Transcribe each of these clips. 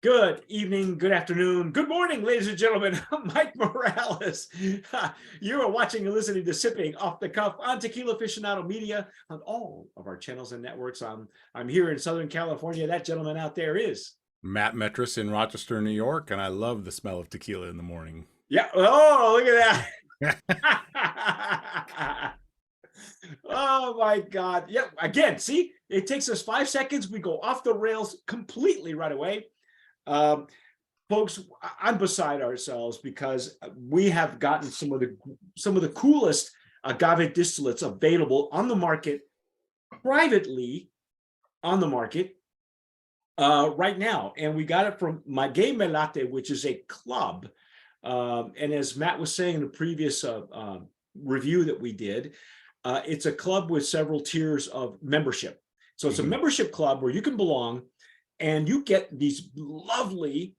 Good evening, good afternoon, good morning, ladies and gentlemen. I'm Mike Morales. You are watching and listening to Sipping Off the Cuff on Tequila Aficionado Media on all of our channels and networks. I'm here in Southern California. That gentleman out there is Matt Metris in Rochester, New York, and I love the smell of tequila in the morning. yeah. Oh, look at that. Oh my God. Yeah. Again, see, it takes us 5 seconds. We go off the rails completely right away. Um, Folks, I'm beside ourselves because we have gotten some of the coolest agave distillates available on the market, privately on the market right now, and we got it from Maguey Melate, which is a club. And as Matt was saying in the previous review that we did, it's a club with several tiers of membership. So it's a membership club where you can belong, and you get these lovely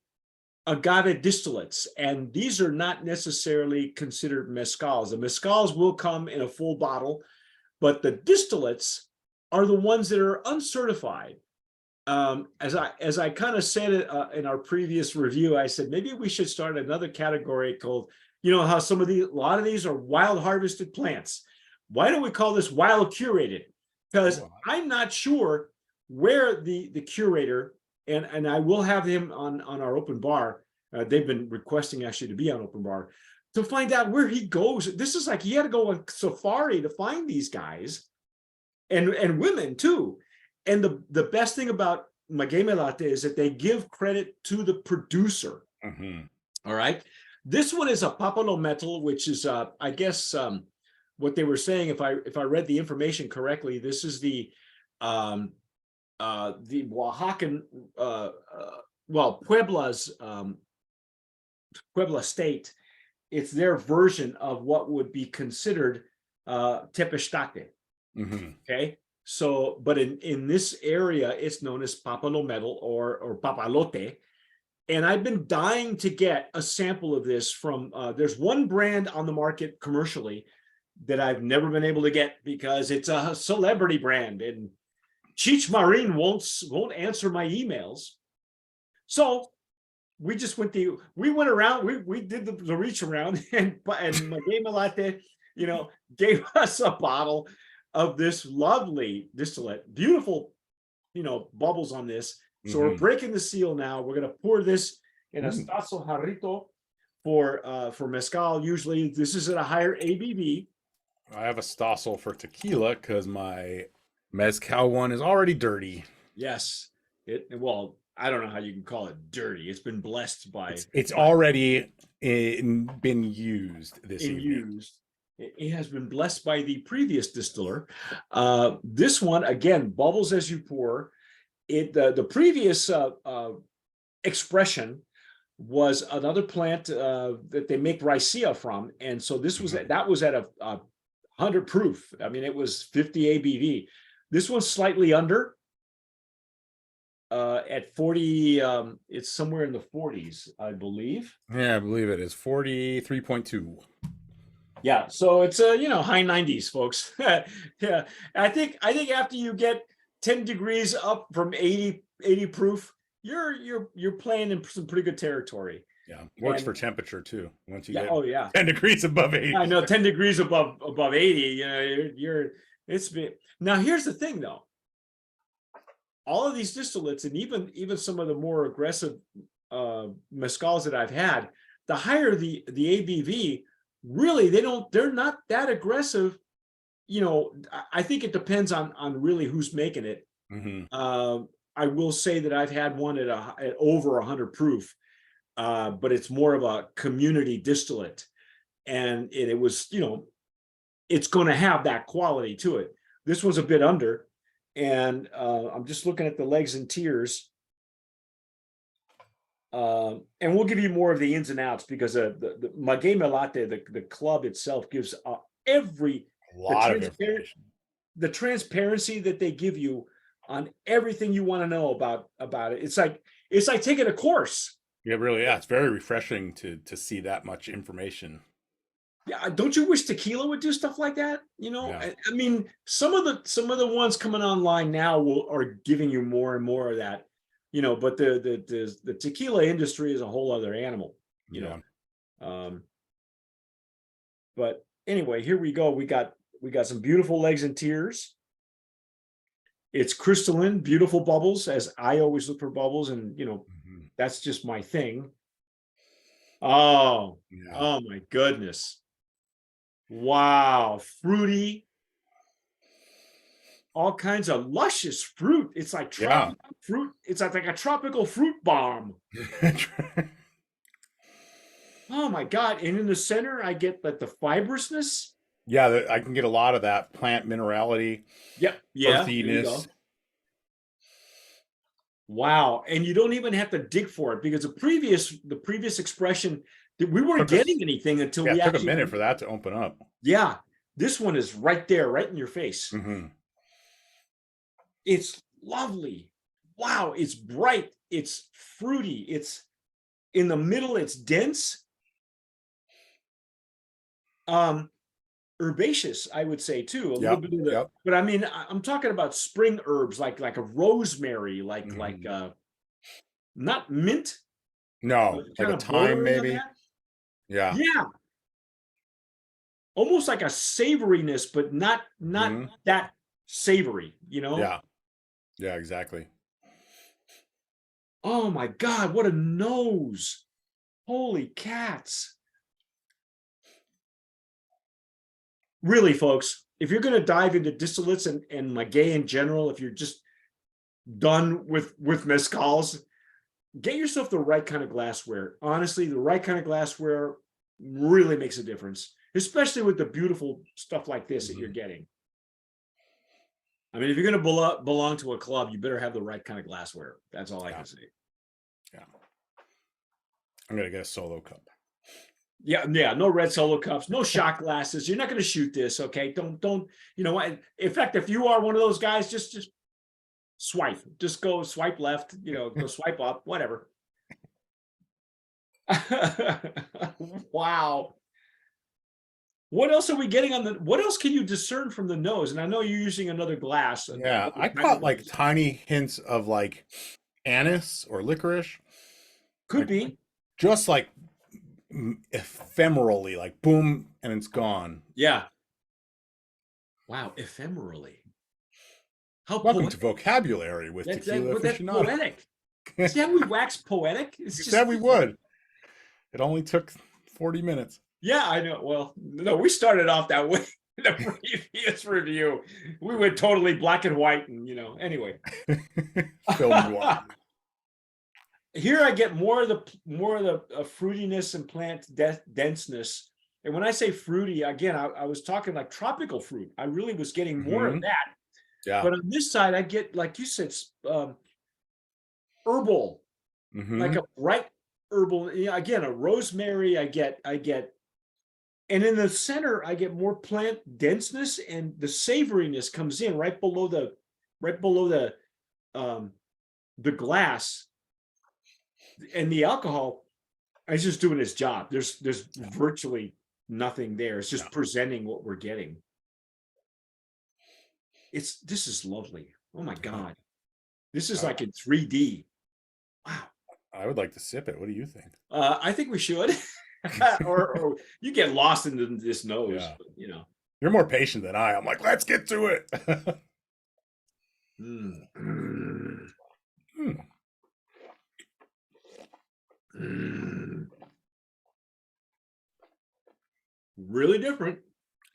agave distillates, and these are not necessarily considered mezcals. The mezcals will come in a full bottle, but the distillates are the ones that are uncertified. As I kind of said it in our previous review, I said maybe we should start another category called, you know how a lot of these are wild harvested plants. Why don't we call this wild curated? Because I'm not sure where the curator, and I will have him on our open bar. They've been requesting actually to be on open bar to find out where he goes. This is like he had to go on safari to find these guys, and women too. And the best thing about Maguey Melate is that they give credit to the producer. All right. This one is a Papalotmetl, which is I guess what they were saying, if I read the information correctly, this is the Oaxacan, Puebla's Puebla state. It's their version of what would be considered tepeshtate. Okay, so but in this area, it's known as Papalotmetl or papalote. And I've been dying to get a sample of this from. There's one brand on the market commercially that I've never been able to get because it's a celebrity brand, and Cheech Marin won't answer my emails. So we just went around, we did the reach around, and Maguey Melate, gave us a bottle of this lovely distillate, beautiful, bubbles on this. So we're breaking the seal now. We're gonna pour this in a stazo jarrito for mezcal. Usually this is at a higher ABV. I have a stossel for tequila because my mezcal one is already dirty. Yes, well, I don't know how you can call it dirty. It's been blessed by. It's already been used this evening. It has been blessed by the previous distiller. This one again bubbles as you pour. The previous expression was another plant that they make raicilla from, and so this was that was at a 100 proof. I mean, it was 50 ABV. This one's slightly under. At 40, it's somewhere in the 40s, I believe. Yeah, I believe it is 43.2. Yeah, so it's high 90s, folks. Yeah, I think after you get 10 degrees up from 80 proof, you're playing in some pretty good territory. Yeah, works for temperature too. Once you get 10 10 degrees above 80. I know 10 degrees above 80. It's been. Now here's the thing though. All of these distillates, and even some of the more aggressive mezcals that I've had, the higher the ABV, really they're not that aggressive. I think it depends on really who's making it. I will say that I've had one at over 100 proof, but it's more of a community distillate, and it was it's going to have that quality to it. This was a bit under. And I'm just looking at the legs and tiers. And we'll give you more of the ins and outs because the Maguey Melate, the club itself, gives every lot of information. The transparency that they give you on everything you want to know about it. It's like taking a course. Yeah, really. Yeah, it's very refreshing to see that much information. Yeah, don't you wish tequila would do stuff like that? You know, Yeah. I mean, some of the ones coming online now are giving you more and more of that, you know. But the tequila industry is a whole other animal, you Yeah. know. But anyway, here we go. We got some beautiful legs and tears. It's crystalline, beautiful bubbles, as I always look for bubbles, and you know, Mhm. that's just my thing. Oh, Yeah. oh my goodness. Wow, fruity, all kinds of luscious fruit. It's like Yeah. tropical fruit. It's like a tropical fruit bomb. Oh my God. And in the center, I get like the fibrousness. Yeah, I can get a lot of that plant minerality, Yep. Yeah, there you earthiness. go. Wow. And you don't even have to dig for it, because the previous expression that we weren't Took us, getting anything until yeah, we it took a actually, minute for that to open up. yeah, this one is right there, right in your face. Hmm. It's lovely. Wow. It's bright. It's fruity. It's in the middle. It's dense. Herbaceous, I would say too, a little Yep. bit of the, Yep. but I mean, I'm talking about spring herbs, like a rosemary, like Hmm. not mint, but No, like kind a of thyme bordering on maybe. that. Yeah. Yeah, almost like a savoriness, but not Hmm. that savory, you know? Yeah. Yeah, exactly. Oh my God, what a nose. Holy cats. Really, folks, if you're going to dive into distillates and maguey in general, if you're just done with mezcals, get yourself the right kind of glassware. Honestly, the right kind of glassware really makes a difference, especially with the beautiful stuff like this that you're Hmm. getting. I mean, if you're going to belong to a club, you better have the right kind of glassware. That's all I Yeah. can say. Yeah. I'm gonna get a solo cup. Yeah, yeah. No red Solo cups, no shot glasses. You're not going to shoot this, okay? Don't. You know what? In fact, if you are one of those guys, just swipe. Just go swipe left. You know, go swipe up. Whatever. Wow. What else are we getting on the? What else can you discern from the nose? And I know you're using another glass, Yeah, another I type of caught like glass. tiny hints of like anise or licorice, Could like be. just like ephemerally, like boom, and it's gone. Yeah. Wow. Ephemerally. How Welcome to poetic. vocabulary with Tequila That's Aficionado. poetic. See how we wax poetic? It's You just. said we would. It only took 40 minutes. Yeah, I know. Well, no, we started off that way in the previous review. We went totally black and white, and anyway. Film noir. Here I get more of the fruitiness and plant denseness. And when I say fruity, again, I was talking like tropical fruit. I really was getting more of Hmm. that. Yeah. But on this side, I get, like you said, herbal, like Hmm. a bright herbal. Again, a rosemary. I get, and in the center, I get more plant denseness, and the savoriness comes in right below the glass, and the alcohol is just doing its job. There's virtually nothing there. It's Yeah. just presenting what we're getting. This is lovely. Oh my God. This is I, like in 3D. Wow. I would like to sip it. What do you think? I think we should. or you get lost into this nose, Yeah. but. You're more patient than I. I'm like, let's get to it. Mm. Mm. Hmm. Mm. Really different.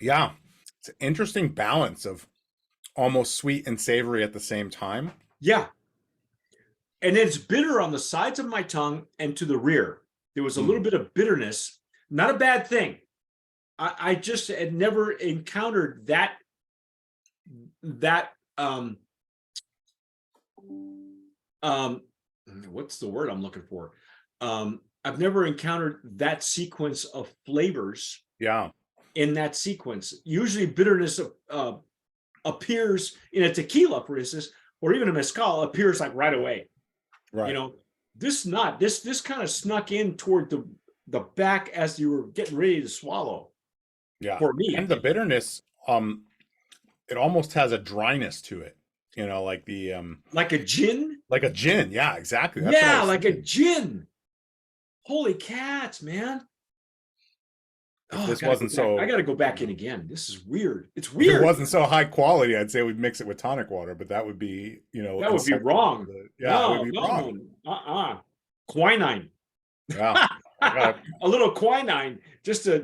Yeah. It's an interesting balance of almost sweet and savory at the same time. Yeah. And it's bitter on the sides of my tongue and to the rear. There was a little Mm. bit of bitterness. Not a bad thing. I just had never encountered that what's the word I'm looking for? I've never encountered that sequence of flavors Yeah. in that sequence. Usually bitterness appears in a tequila, for instance, or even a mezcal appears like right away. Right. This kind of snuck in toward the back as you were getting ready to swallow. Yeah. for me. And the bitterness, it almost has a dryness to it. You know, like the Like a gin? like a gin. Yeah, exactly. That's what I Yeah, was like a thinking. gin. Holy cats, man. If Oh, I this gotta go wasn't back. I so, gotta go back you in know, again. This is weird. It's if it weird. wasn't so high quality, I'd say we'd mix it with tonic water, but that would be, you know, That would be insensitive to wrong. the, yeah, it would No, be no, wrong. no. Quinine. Yeah. I got A little quinine, just to, I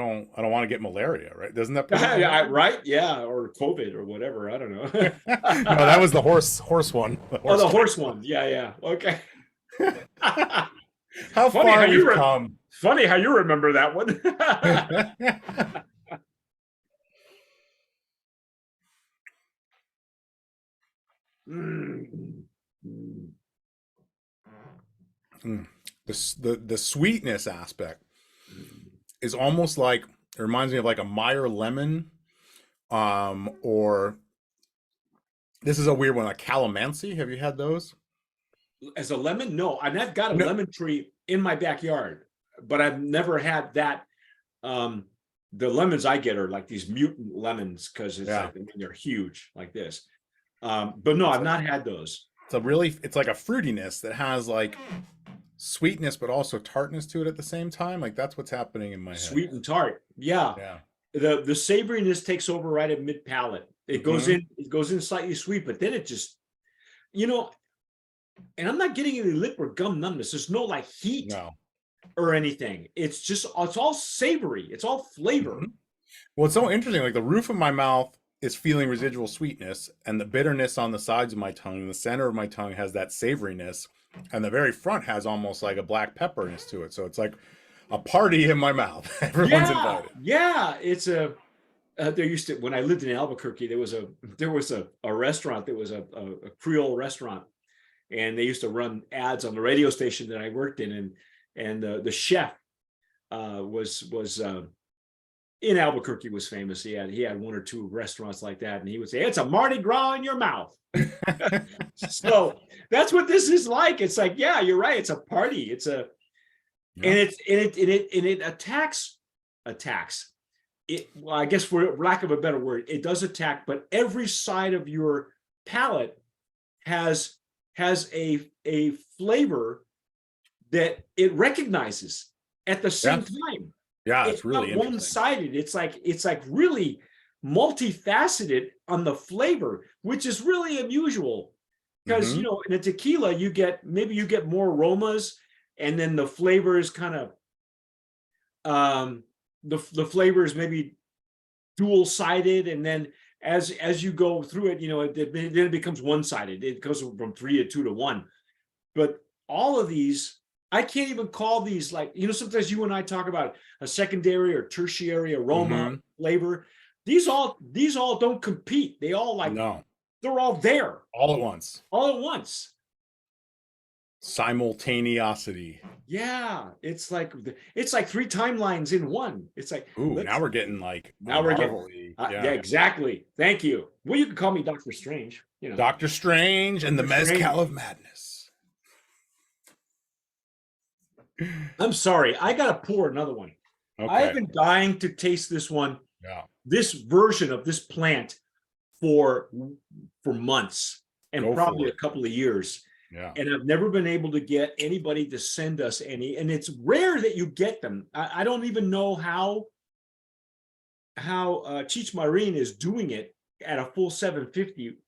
don't want to get malaria, right? Doesn't that prevent malaria? right? Yeah, or COVID or whatever. I don't know. No, that was the horse one. The Oh, horse the trick. horse one. Yeah, yeah. Okay. How Funny how far we've come. funny how you remember that one. Mm. Mm. The sweetness aspect is almost like, it reminds me of like a Meyer lemon, or this is a weird one, like calamansi. Have you had those? As a lemon, no. And I've got a No. lemon tree in my backyard, but I've never had that. The lemons I get are like these mutant lemons because it's Yeah. like, I mean, they're huge like this. But no, I've not had those. It's like a fruitiness that has like sweetness, but also tartness to it at the same time. Like that's what's happening in my head. Sweet and tart. Yeah. Yeah. The savoriness takes over right at mid palate. It goes Mhm. in slightly sweet, but then it just, and I'm not getting any lip or gum numbness. There's no like heat No. or anything. It's all savory. It's all flavor. Mhm. Well, it's so interesting. Like the roof of my mouth is feeling residual sweetness, and the bitterness on the sides of my tongue, and the center of my tongue has that savoriness, and the very front has almost like a black pepperness to it. So it's like a party in my mouth. Everyone's invited. Yeah. It's there used to, when I lived in Albuquerque, there was a restaurant that was a Creole restaurant, and they used to run ads on the radio station that I worked in, and the chef was in Albuquerque, was famous. He had one or two restaurants like that, and he would say, "It's a Mardi Gras in your mouth." So that's what this is like. It's like, yeah, you're right. It's a party. It's a Yeah. and it attacks it. Well, I guess for lack of a better word, it does attack, but every side of your palate has a flavor that it recognizes at the same time. Yeah, It's it's really not interesting. one-sided. It's like really multifaceted on the flavor, which is really unusual. Because Mhm. in a tequila, you get more aromas, and then the flavor is kind of the flavor is maybe dual-sided, and then as you go through it, then it becomes one-sided. It goes from 3 to 2 to 1. But all of these, I can't even call these, like, sometimes you and I talk about a secondary or tertiary aroma, Mhm. flavor. These all don't compete. They all No, they're all there all at once. all at once. Simultaneosity. Yeah, it's like 3 timelines in one. It's like, Ooh, now we're getting like now we're getting Marvel-y. yeah, Yeah. exactly. Thank you. Well, you can call me Dr. Strange. Doctor Strange and the Doctor Strange. Mezcal of Madness. I'm sorry, I gotta pour another one. I've Okay. been dying to taste this one, Yeah. this version of this plant for months, and Go probably for a it. couple of years. Yeah. And I've never been able to get anybody to send us any. And it's rare that you get them. I don't even know how Cheech Marin is doing it at a full 750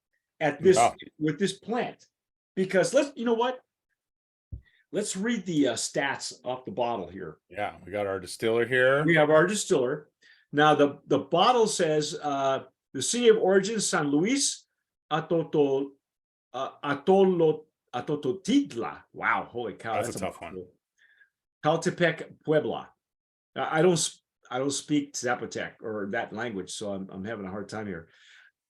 at this Yeah. with this plant, because let's read the stats off the bottle here. Yeah. We got our distiller here. We have our distiller. Now the bottle says the city of origin, San Luis Atolotitla. Wow, holy cow, That's a tough one. Caltepec, Puebla. I don't speak Zapotec or that language, so I'm having a hard time here.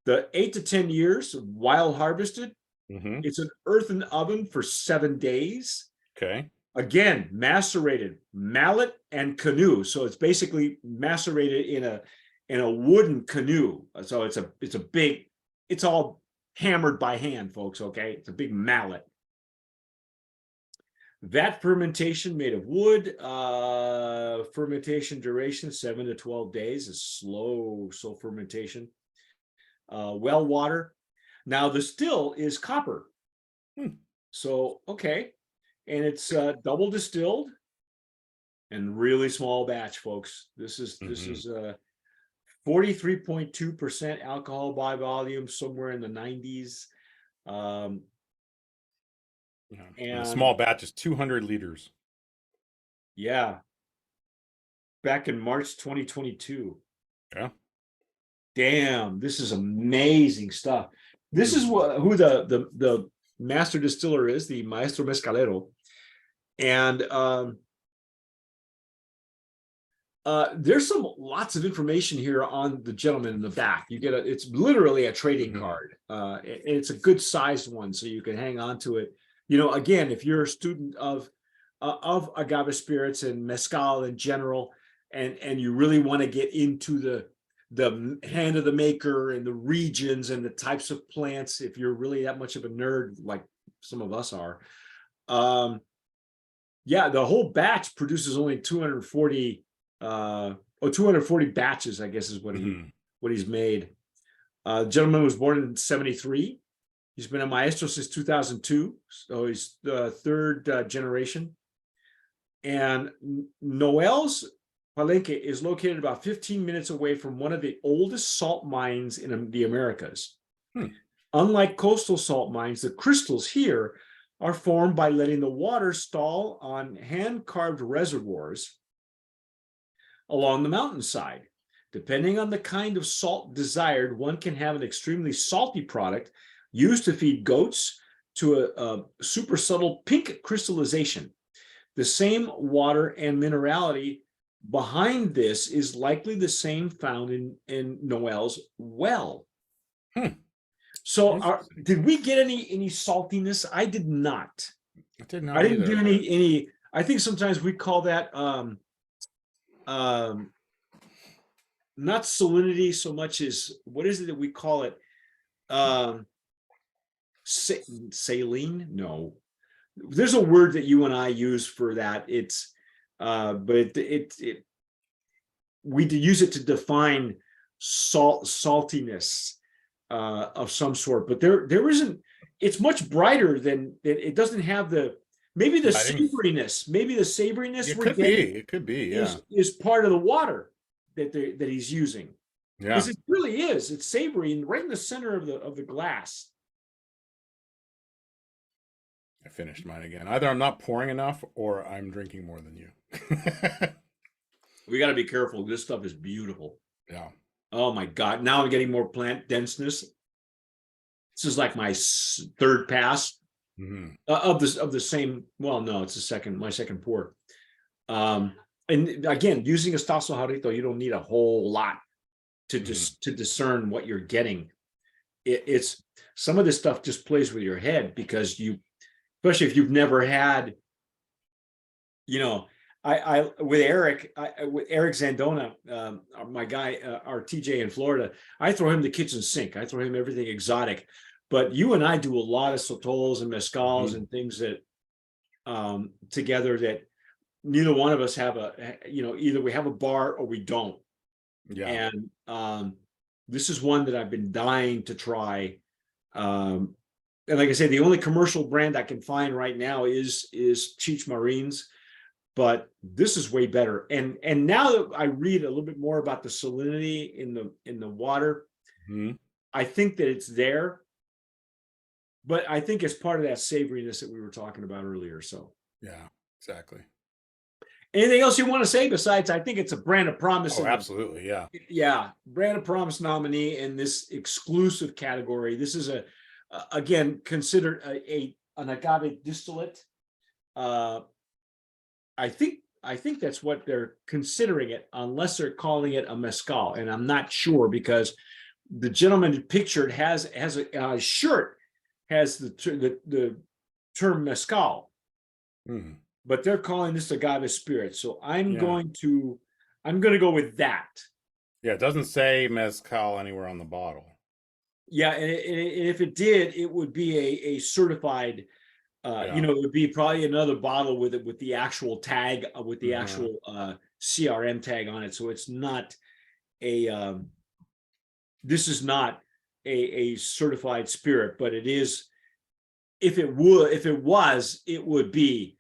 The 8 to 10 years, wild harvested. Mm-hmm. It's an earthen oven for 7 days. Okay. Again, macerated mallet and canoe. So it's basically macerated in a wooden canoe. So it's a big, it's all hammered by hand, folks. Okay, it's a big mallet. Vat fermentation made of wood. Fermentation duration 7 to 12 days. Is slow fermentation. Well water. Now the still is copper. So okay, and it's double distilled and really small batch, folks. This is 43.2% alcohol by volume, somewhere in the 90s. And a And small batch is 200 liters. yeah, back in March 2022. Yeah. Damn, this is amazing stuff. This is who the master distiller is, the Maestro Mezcalero. And there's lots of information here on the gentleman in the back. You get it's literally a trading card. It's a good sized one, so you can hang on to it. You know, again, if you're a student of agave spirits and mezcal in general, and you really want to get into the hand of the maker and the regions and the types of plants, if you're really that much of a nerd like some of us are, yeah, the whole batch produces only 240 batches, I guess is what he's made. The gentleman was born in 73. He's been a maestro since 2002, so he's the third generation. And Noel's Palenque is located about 15 minutes away from one of the oldest salt mines in the Americas. Unlike coastal salt mines, the crystals here are formed by letting the water stall on hand-carved reservoirs along the mountainside. Depending on the kind of salt desired, one can have an extremely salty product used to feed goats to a super subtle pink crystallization. The same water and minerality behind this is likely the same found in Noel's well. So did we get any saltiness? I did not. I did not. I didn't get any. I think sometimes we call that not salinity so much as, what is it that we call it? Saline? No. There's a word that you and I use for that. It's but we use it to define saltiness of some sort, but there isn't. It's much brighter than it. Doesn't have maybe the savoriness. Maybe the savoriness it could be, yeah, is part of the water that he's using. Yeah, because it really is. It's savory and right in the center of the glass. I finished mine again. Either I'm not pouring enough or I'm drinking more than you. We got to be careful. This stuff is beautiful. Yeah. Oh my God. Now I'm getting more plant denseness. This is like my third pass of the same. Well, no, it's my second pour. And again, using Estazo Jarrito, you don't need a whole lot to discern what you're getting. It's some of this stuff just plays with your head because especially if you've never had, I with Eric Zandona, my guy, our TJ in Florida, I throw him the kitchen sink. I throw him everything exotic. But you and I do a lot of sotols and mezcals and things that together that neither one of us have either we have a bar or we don't. Yeah. And this is one that I've been dying to try. And like I said, the only commercial brand I can find right now is Cheech Marine's. But this is way better. And now that I read a little bit more about the salinity in the water, I think that it's there. But I think it's part of that savoriness that we were talking about earlier. So yeah, exactly. Anything else you want to say besides I think it's a brand of promise? Oh, absolutely, yeah. Yeah, brand of promise nominee in this exclusive category. This is again considered an agave distillate. I think that's what they're considering it, unless they're calling it a mezcal, and I'm not sure because the gentleman pictured has a shirt has the term mezcal, but they're calling this agave spirit. So I'm going to go with that. Yeah, it doesn't say mezcal anywhere on the bottle. Yeah, and if it did, it would be a certified You know, it would be probably another bottle with it, with the actual tag, with the actual CRM tag on it. So it's not a, this is not a certified spirit, but it is, if it was, it would be,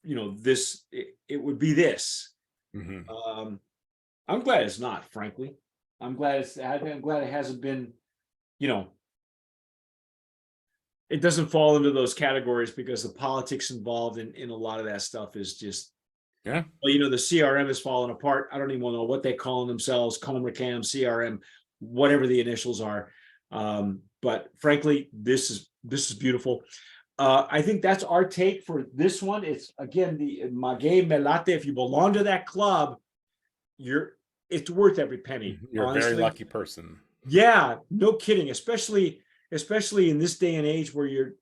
you know, this, it would be this. I'm glad it's not, frankly. I'm glad it hasn't been, you know, it doesn't fall into those categories, because the politics involved in a lot of that stuff is just, yeah. Well, you know, the CRM is falling apart. I don't even know what they call themselves, COMRCAM, CRM, whatever the initials are. But frankly, this is beautiful. I think that's our take for this one. It's, again, the Maguey Melate. If you belong to that club, it's worth every penny. You're honestly. a very lucky person. Yeah, no kidding. Especially in this day and age where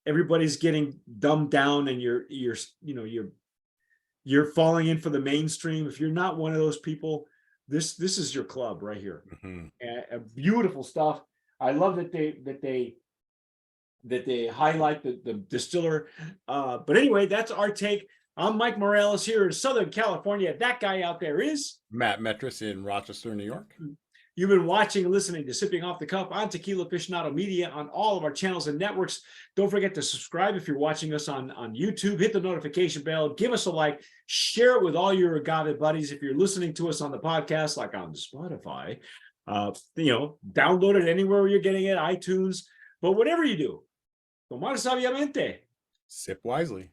everybody's getting dumbed down, and you're falling in for the mainstream. If you're not one of those people, this is your club right here. Beautiful stuff. I love that they highlight the distiller. But anyway, that's our take. I'm Mike Morales here in Southern California. That guy out there is Matt Metris in Rochester, New York. You've been watching and listening to Sipping Off the Cuff on Tequila Aficionado Media on all of our channels and networks. Don't forget to subscribe if you're watching us on YouTube. Hit the notification bell. Give us a like. Share it with all your agave buddies. If you're listening to us on the podcast, like on Spotify, download it anywhere where you're getting it, iTunes. But whatever you do, tomar sabiamente. Sip wisely.